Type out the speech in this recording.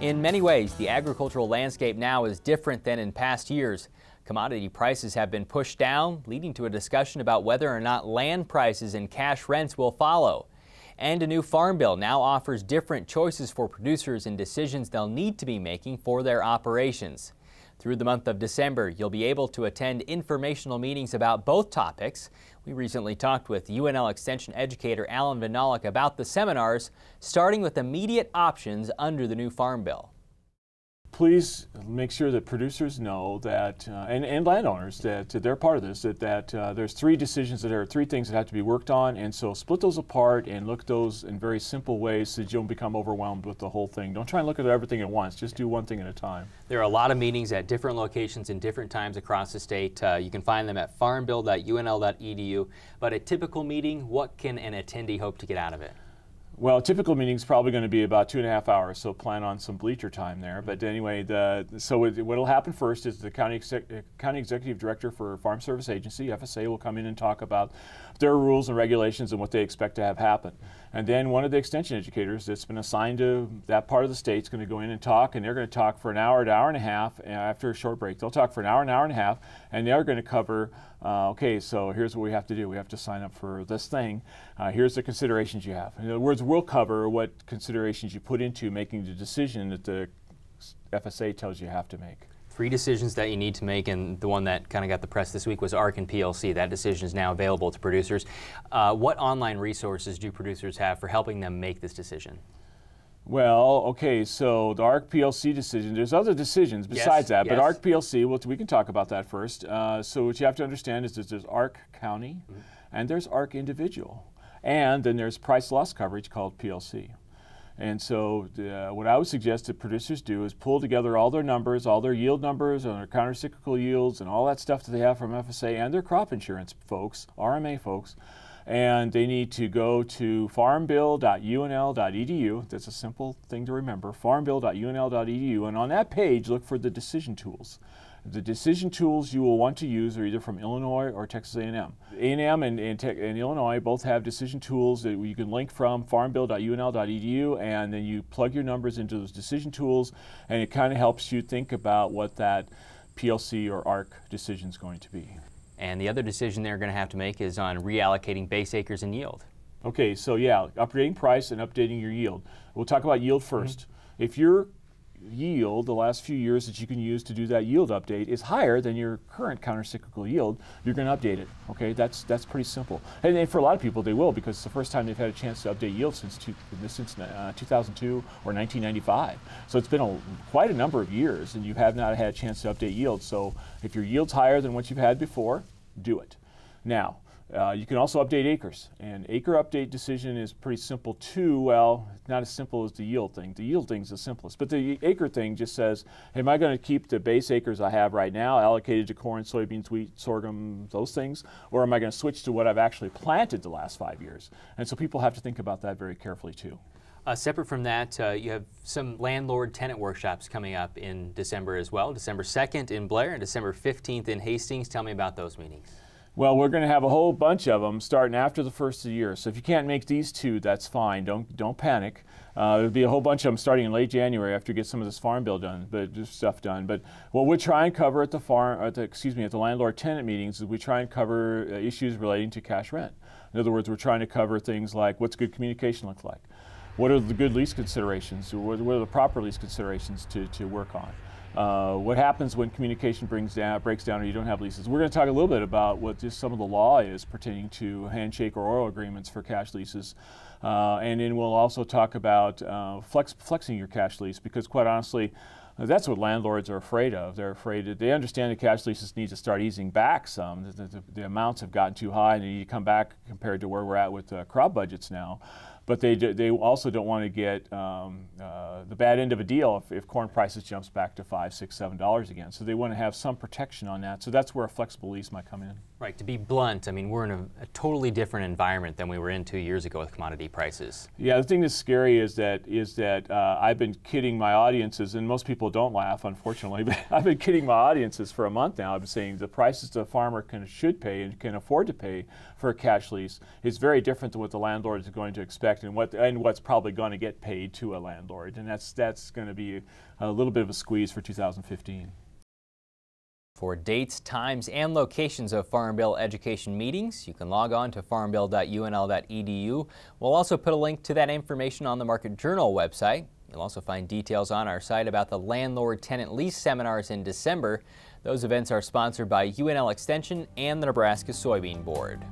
In many ways, the agricultural landscape now is different than in past years. Commodity prices have been pushed down, leading to a discussion about whether or not land prices and cash rents will follow. And a new farm bill now offers different choices for producers and decisions they'll need to be making for their operations. Through the month of December, you'll be able to attend informational meetings about both topics. We recently talked with UNL Extension educator Allan Vyhnalek about the seminars, starting with immediate options under the new farm bill. Please make sure that producers know that, and landowners, that they're part of this, that there's three things that have to be worked on, and so split those apart and look at those in very simple ways so that you don't become overwhelmed with the whole thing. Don't try and look at everything at once, just do one thing at a time. There are a lot of meetings at different locations in different times across the state. You can find them at farmbill.unl.edu, but a typical meeting, what can an attendee hope to get out of it? Well, a typical meeting is probably going to be about 2.5 hours, so plan on some bleacher time there. But anyway, what will happen first is the County Executive Director for Farm Service Agency, FSA, will come in and talk about their rules and regulations and what they expect to have happen. And then one of the extension educators that's been assigned to that part of the state is going to go in and talk, and they're going to talk for an hour to hour and a half. And after a short break, they'll talk for an hour and a half, and they're going to cover, okay, so here's what we have to do. We have to sign up for this thing. Here's the considerations you have. In other words, we'll cover what considerations you put into making the decision that the FSA tells you have to make. Three decisions that you need to make, and the one that kind of got the press this week was ARC and PLC. That decision is now available to producers. What online resources do producers have for helping them make this decision? Well, okay, so the ARC PLC decision, there's other decisions besides that, but ARC PLC, we can talk about that first. So what you have to understand is that there's ARC County, and there's ARC Individual, and then there's price loss coverage called PLC. And so what I would suggest that producers do is pull together all their numbers, all their yield numbers, and their countercyclical yields, and all that stuff that they have from FSA and their crop insurance folks, RMA folks, and they need to go to farmbill.unl.edu. That's a simple thing to remember, farmbill.unl.edu, and on that page look for the decision tools. The decision tools you will want to use are either from Illinois or Texas A&M. A&M and Illinois both have decision tools that you can link from farmbill.unl.edu, and then you plug your numbers into those decision tools, and it kind of helps you think about what that PLC or ARC decision is going to be. And the other decision they're going to have to make is on reallocating base acres and yield. Okay, so yeah, updating price and updating your yield. We'll talk about yield first. If your yield, the last few years that you can use to do that yield update, is higher than your current countercyclical yield, you're going to update it. Okay, that's pretty simple. And for a lot of people, they will, because it's the first time they've had a chance to update yield since 2002 or 1995. So it's been quite a number of years, and you have not had a chance to update yield. So if your yield's higher than what you've had before, do it. Now, you can also update acres, and acre update decision is pretty simple too. Well, not as simple as the yield thing. The yield thing is the simplest, but the acre thing just says, am I going to keep the base acres I have right now allocated to corn, soybeans, wheat, sorghum, those things, or am I going to switch to what I've actually planted the last 5 years? And so people have to think about that very carefully too. Separate from that, you have some landlord-tenant workshops coming up in December as well. December 2nd in Blair and December 15th in Hastings. Tell me about those meetings. Well, we're going to have a whole bunch of them starting after the first of the year. So if you can't make these two, that's fine. Don't panic. There'll be a whole bunch of them starting in late January after you get some of this farm bill done, but just stuff done. But what we try and cover at the landlord-tenant meetings is we try and cover issues relating to cash rent. In other words, we're trying to cover things like what's good communication look like, what are the good lease considerations, or what are the proper lease considerations to work on. What happens when communication breaks down or you don't have leases. We're going to talk a little bit about what just some of the law is pertaining to handshake or oral agreements for cash leases. And then we'll also talk about flexing your cash lease, because quite honestly, that's what landlords are afraid of. They're afraid that they understand that cash leases need to start easing back some. The amounts have gotten too high and they need to come back compared to where we're at with crop budgets now. But they also don't want to get the bad end of a deal if corn prices jumps back to $5, $6, $7 again. So they want to have some protection on that. So that's where a flexible lease might come in. Right. To be blunt, I mean, we're in a totally different environment than we were in 2 years ago with commodity prices. Yeah, the thing that's scary is that I've been kidding my audiences, and most people don't laugh, unfortunately, but I've been kidding my audiences for a month now. I've been saying the prices the farmer should pay and can afford to pay for a cash lease is very different than what the landlord is going to expect expect and what's probably going to get paid to a landlord, and that's going to be a little bit of a squeeze for 2015. For dates, times, and locations of Farm Bill education meetings, you can log on to farmbill.unl.edu. We'll also put a link to that information on the Market Journal website. You'll also find details on our site about the landlord-tenant lease seminars in December. Those events are sponsored by UNL Extension and the Nebraska Soybean Board.